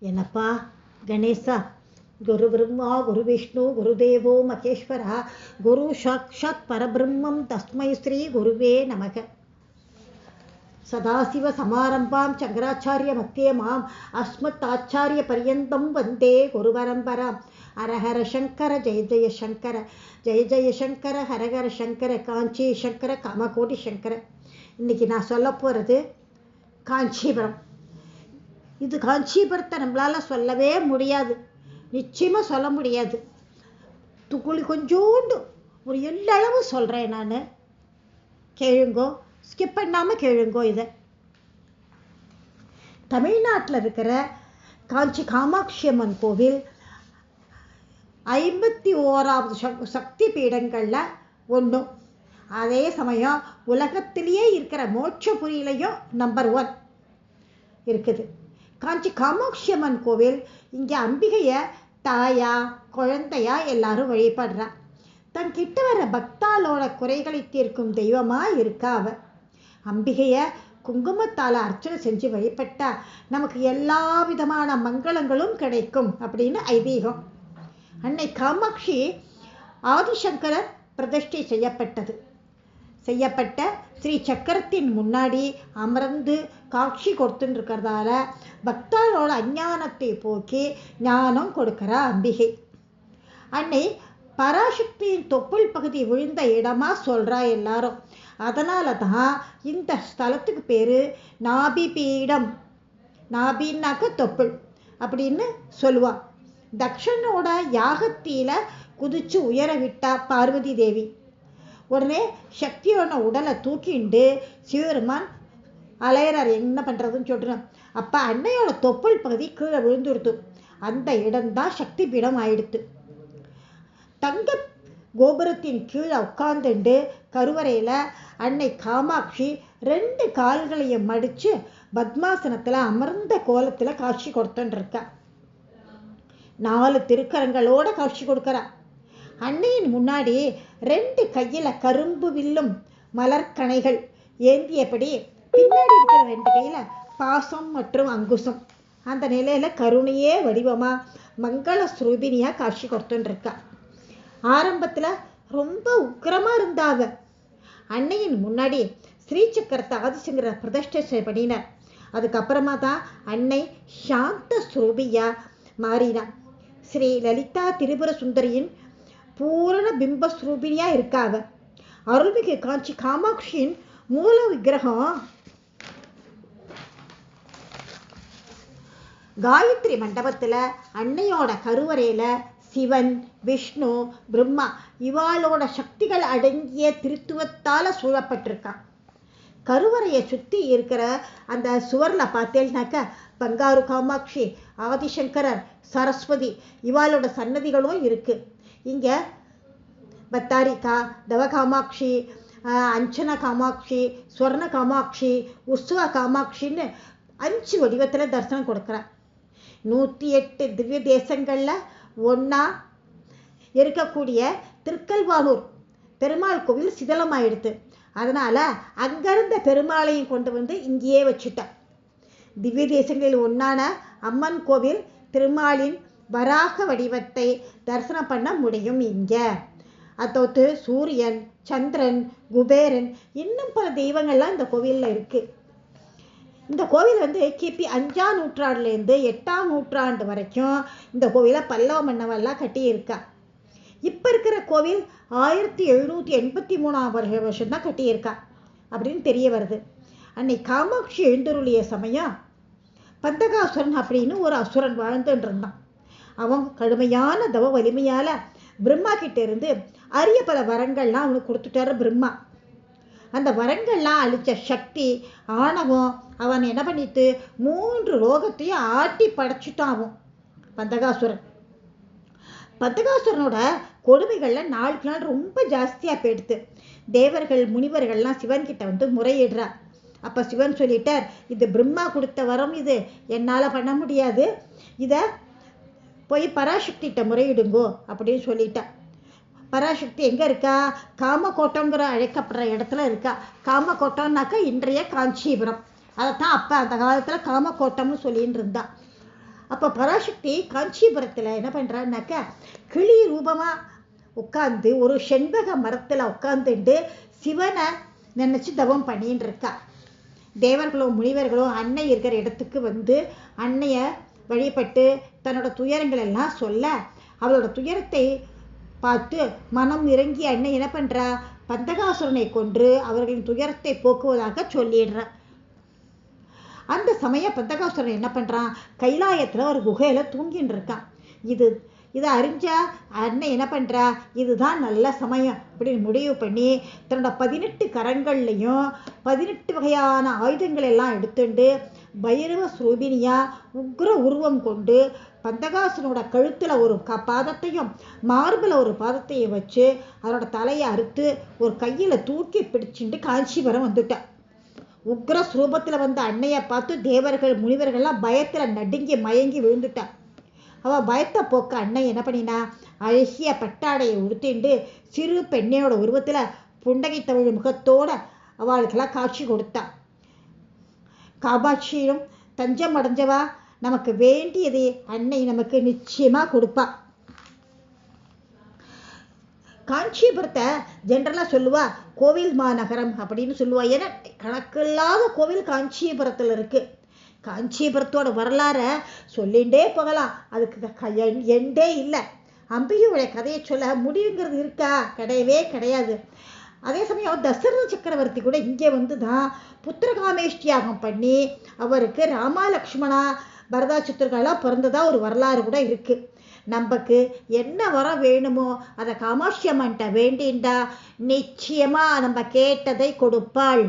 ಏನಪ್ಪಾ ಗಣೇಶ, ಗುರು ಬ್ರಹ್ಮ ಗುರು ವಿಷ್ಣು ಗುರುದೇವೋ ಮಹೇಶ್ವರ ಗುರು ಸಾಕ್ಷಾತ್ ಪರಬ್ರಹ್ಮಂ ತಸ್ಮೈ ಶ್ರೀ ಗುರುವೇ ನಮಃ. ಸದಾಶಿವ ಸಮಾರಂಭಾಂ ಶಂಕರಾಚಾರ್ಯ ಮಧ್ಯಮಾಂ ಅಸ್ಮತ್ತಾಚಾರ್ಯ ಪರ್ಯಂತಂ ವಂದೇ ಗುರುಪರಂಪರಾಂ. ஹரஹர சங்கர ஜெய ஜெய சங்கர, ஜெய ஜெய சங்கர, ஹரஹர சங்கர, காஞ்சி சங்கர, காமகோடி சங்கர. இன்னைக்கு நான் சொல்ல போகிறது காஞ்சிபுரம். இது காஞ்சிபுரத்தை நம்மளால் சொல்லவே முடியாது, நிச்சயமாக சொல்ல முடியாது. கொஞ்சோண்டு ஒரு எல்லளவு சொல்கிறேன் நான், கேளுங்கோ, ஸ்கிப் பண்ணாமல் கேளுங்கோ. இதை தமிழ்நாட்டில் இருக்கிற காஞ்சி காமாட்சி அம்மன் கோவில் 51வது சக்தி பீடங்களில் ஒன்றும். அதே சமயம் உலகத்திலேயே இருக்கிற மோட்சபுரியிலையும் நம்பர் 1 இருக்குது. காஞ்சி காமாட்சி அம்மன் கோவில் இங்கே அம்பிகையை தாயா குழந்தையா எல்லாரும் வழிபடுறா. தன்கிட்ட வர பக்தாலோட குறைகளை தீர்க்கும் தெய்வமாக இருக்கா அவ. அம்பிகையை குங்குமத்தால் அர்ச்சனை செஞ்சு வழிபட்டா நமக்கு எல்லா விதமான மங்களங்களும் கிடைக்கும் அப்படின்னு ஐதீகம். அன்னை காமாட்சி ஆதிசங்கரர் பிரதிஷ்டை செய்யப்பட்ட ஸ்ரீ சக்கரத்தின் முன்னாடி அமர்ந்து காட்சி கொடுத்துன்னு இருக்கிறதால பக்தர்களோட அஞ்ஞானத்தை போக்கி ஞானம் கொடுக்கிறா அம்பிகை. அன்னை பராசக்தியின் தொப்புள் பகுதி விழுந்த இடமா சொல்றா எல்லாரும். அதனால தான் இந்த ஸ்தலத்துக்கு பேரு நாபி பீடம். நாபின்னாக்க தொப்புள் அப்படின்னு சொல்லுவா. தக்ஷனோட யாகத்தில குதிச்சு உயர விட்டா பார்வதி தேவி. உடனே சக்தியோட உடலை தூக்கிண்டு சிவருமான் அலையறார், என்ன பண்றதுன்னு சொல்றேன். அப்ப அன்னையோட தொப்புள் பகுதி கீழே விழுந்துடுத்து. அந்த இடம்தான் சக்தி பீடம் ஆயிடுத்து. தங்க கோபுரத்தின் கீழே உட்கார்ந்துண்டு கருவறையில அன்னை காமாட்சி 2 கால்களையும் மடிச்சு பத்மாசனத்துல அமர்ந்த கோலத்துல காட்சி கொடுத்துட்டு இருக்கா. 4 திருக்கரங்களோட காட்சி கொடுக்கிறா. அன்னையின் முன்னாடி 2 கையில கரும்பு வில்லும் மலர்கணைகள் ஏந்தியபடி, பின்னாடி இருக்கிற 2 கையில பாசம் மற்றும் அங்குசம். அந்த நிலையில கருணையே வடிவமா மங்கள ஸ்ரூபினியா காட்சி கொடுத்துட்டு இருக்கா. ஆரம்பத்துல ரொம்ப உக்கிரமா இருந்தாவ. அன்னையின் முன்னாடி ஸ்ரீசக்கரத்தை ஆதிசங்கர பிரதிஷ்டை பண்ணினார். அதுக்கப்புறமா தான் அன்னை சாந்த ஸ்ரூபியா மாறினார். ஸ்ரீ லலிதா திரிபுர சுந்தரியின் பூரண பிம்பஸ்ரூபினியா இருக்காவ. அருள்மிகு காஞ்சி காமாட்சியின் மூல விக்கிரகம் காயத்ரி மண்டபத்துல அன்னையோட கருவறையில சிவன் விஷ்ணு பிரம்மா இவாளோட சக்திகள் அடங்கிய திருத்துவத்தால சூழப்பட்டிருக்கான். கருவறையை சுற்றி இருக்கிற அந்த சுவர்ல பார்த்தேன்னாக்க பங்காரு காமாட்சி, ஆதிசங்கரர், சரஸ்வதி இவாளோட சன்னதிகளும் இருக்கு. இங்க பத்தாரிகா, தவகாமாட்சி, அஞ்சன காமாட்சி, ஸ்வர்ண காமாட்சி, உற்சவ காமாட்சின்னு 5 வடிவத்துல தரிசனம் கொடுக்குறார். 108 திவ்ய தேசங்கள்ல ஒன்னா இருக்கக்கூடிய திருக்கல்வானூர் பெருமாள் கோவில் சிதலமாயிடுத்து. அதனால அங்கிருந்த பெருமாளையும் கொண்டு வந்து இங்கேயே வச்சுட்டார். திவ்ய தேசங்களில் ஒன்னான அம்மன் கோவில் திருமாலின் வராக வடிவத்தை தரிசனம் பண்ண முடியும் இங்க. அதோத்து சூரியன், சந்திரன், குபேரன் இன்னும் பல தெய்வங்கள்லாம் இந்த கோவில்ல இருக்கு. இந்த கோவில் கிபி 5ஆம் நூற்றாண்டுலேருந்து 8ஆம் நூற்றாண்டு வரைக்கும் இந்த கோவிலை பல்லவ மன்னவெல்லாம் கட்டியிருக்கா. இப்போ இருக்கிற கோவில் 1783ஆம் வருஷம் தான் கட்டியிருக்கா அப்படின்னு தெரிய வருது. அன்னை காமாட்சி எழுந்தருளிய சமயம் பந்தகாசுரன் அப்படின்னு ஒரு அசுரன் வாழ்ந்துட்டு இருந்தான். அவன் கடுமையான தவ வலிமையால பிரம்மா கிட்ட இருந்து அரிய பல வரங்கள்லாம் அவனுக்கு கொடுத்துட்டாரு பிரம்மா. அந்த வரங்கள்லாம் அழிச்ச சக்தி ஆணவம் அவன் என்ன பண்ணிட்டு 3 லோகத்தையும் ஆட்டி படைச்சுட்டான் அவன் பந்தகாசுரன். பந்தகாசுரனோட கொடுமைகள்ல நாளுக்கு நாள் ரொம்ப ஜாஸ்தியா போயிடுது. தேவர்கள் முனிவர்கள்லாம் சிவன் கிட்ட முறையிடுறா. அப்ப சிவன் சொல்லிட்டார், இது பிரம்மா கொடுத்த வரம், இது என்னால பண்ண முடியாது, இத போய் பராசக்திகிட்ட முறையிடுங்கோ அப்படின்னு சொல்லிட்டா. பராசக்தி எங்க இருக்கா? காமகோட்டங்கிற அழைக்கப்படுற இடத்துல இருக்கா. காமகோட்டம்னாக்க இன்றைய காஞ்சிபுரம். அதைத்தான் அப்ப அந்த காலத்துல காமகோட்டம்னு சொல்லிட்டு இருந்தா. அப்ப அப்போ பராசக்தி காஞ்சிபுரத்தில் என்ன பண்ணுறான்னாக்கா கிளி ரூபமாக உட்காந்து ஒரு செண்பக மரத்தில் உட்காந்துட்டு சிவனை நினச்சி தவம் பண்ணின்னு இருக்கா. தேவர்களும் முனிவர்களும் அன்னை இருக்கிற இடத்துக்கு வந்து அன்னைய வழிபட்டு தன்னோட துயரங்கள் எல்லாம் சொல்ல, அவளோட துயரத்தை பார்த்து மனம் இறங்கி அன்னை என்ன பண்ணுறா, பந்தகாசுரனை கொன்று அவர்களின் துயரத்தை போக்குவதாக சொல்லிடுறா. அந்த சமயம் பந்தகாசுரன் என்ன பண்ணுறான், கைலாயத்தில் ஒரு குகையில் தூங்கின்னு இருக்கான். இதை அறிஞ்சா அன்னை என்ன பண்ணுறா, இதுதான் நல்ல சமயம் அப்படின்னு முடிவு பண்ணி தன்னோட 18 கரங்கள்லையும் 18 வகையான ஆயுதங்கள் எல்லாம் எடுத்துண்டு பைரவ ஸ்வரூபினியா உக்ர உருவம் கொண்டு பந்தகாசுரனோட கழுத்தில் ஒரு பாதத்தையும் மார்பில் ஒரு பாதத்தையும் வச்சு அதனோட தலையை அறுத்து ஒரு கையில் தூக்கி பிடிச்சிட்டு காஞ்சிபுரம் வந்துட்டான். உக்ர ஸ்வரூபத்தில் வந்த அன்னையை பார்த்து தேவர்கள் முனிவர்கள்லாம் பயத்தில் நடுங்கி மயங்கி விழுந்துட்டான். அவள் பயத்தை போக்க அன்னை என்ன பண்ணினா, அழகிய பட்டாடையை உடுத்திண்டு சிறு பெண்ணையோட உருவத்தில் புண்டகை தமிழ் முகத்தோட அவளுக்கெல்லாம் காட்சி கொடுத்தா. காமாட்சியும் தஞ்சம் அடைஞ்சவா, நமக்கு வேண்டியதை அன்னை நமக்கு நிச்சயமா கொடுப்பா. காஞ்சிபுரத்தை ஜென்ரலாக சொல்லுவா கோவில் மாநகரம் அப்படின்னு சொல்லுவா. ஏன்னா கணக்கில்லாத கோவில் காஞ்சிபுரத்தில் இருக்கு. காஞ்சிபுரத்தோட வரலாற சொல்லிகிட்டே போகலாம், அதுக்கு எண்டே இல்லை. அம்பிகையோட கதையை சொல்ல முடிவுங்கிறது இருக்கா, கிடையவே கிடையாது. அதே சமயம் தசரத சக்கரவர்த்தி கூட இங்கே வந்து தான் புத்திரகாமேஷ்டியாகம் பண்ணி அவருக்கு ராமா லக்ஷ்மணா பரதா சத்ருகெல்லாம் பிறந்ததா ஒரு வரலாறு கூட இருக்கு. நமக்கு என்ன வரம் வேணுமோ அதை காமாட்சி அம்மன்ட்ட வேண்டிண்டா நிச்சயமா நம்ம கேட்டதை கொடுப்பாள்.